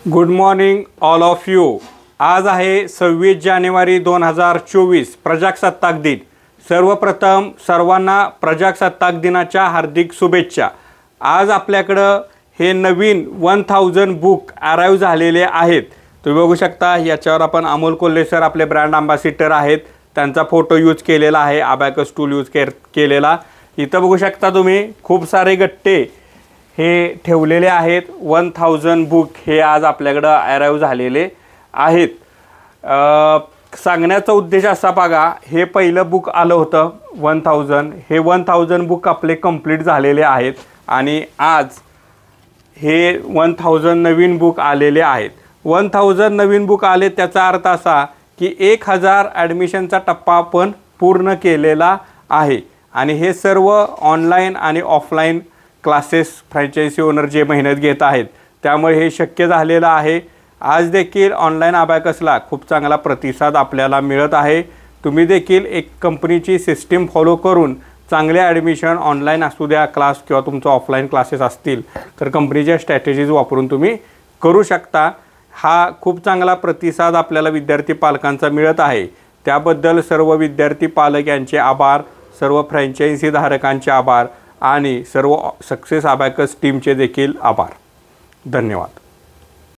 Good morning all of you. आज आहे 26 जानेवारी 2024 प्रजासत्ताक दिन। सर्वप्रथम सर्वांना प्रजासत्ताक दिनाच्या हार्दिक शुभेच्छा। आज आपल्याकडं हे नवीन 1000 बुक अराइव झालेले आहेत। तुम्ही बघू शकता याच्यावर आपण अमोल कोल्हे सर आपले ब्रँड अँबॅसिडर आहेत, त्यांचा फोटो यूज केलेला आहे, अबॅकस टूल यूज केलेला। इथं बघू शकता तुम्ही खूप सारे गट्टे हे ठेवलेले आहेत। 1000 बुक हे आज आपल्याकडे अराइव झालेले आहेत। सांगण्याचा उद्देश असा बघा, हे पहिलं बुक आलं होतं 1000, हे 1000 बुक आपले कंप्लीट झालेले आहेत आणि आज हे 1000 नवीन बुक आलेले आहेत। 1000 नवीन बुक आले त्याचा अर्थ असा की 1000 ॲडमिशनचा टप्पा आपण पूर्ण केलेला आहे आणि हे सर्व ऑनलाईन आणि ऑफलाईन क्लासेस फ्रँचायझी ओनर जे मेहनत घेत आहेत त्यामुळे हे शक्य झालेलं आहे। आज देखील ऑनलाईन अबॅकसला खूप चांगला प्रतिसाद आपल्याला मिळत आहे। तुम्ही देखील एक कंपनीची सिस्टीम फॉलो करून चांगले ॲडमिशन ऑनलाईन असू द्या क्लास किंवा तुमचं ऑफलाईन क्लासेस असतील तर कंपनीच्या स्ट्रॅटेजीज वापरून तुम्ही करू शकता। हा खूप चांगला प्रतिसाद आपल्याला विद्यार्थी पालकांचा मिळत आहे, त्याबद्दल सर्व विद्यार्थी पालक यांचे आभार, सर्व फ्रँचायझी धारकांचे आभार आणि सर्व सक्सेस अबॅकस टीमचे देखील आभार। धन्यवाद।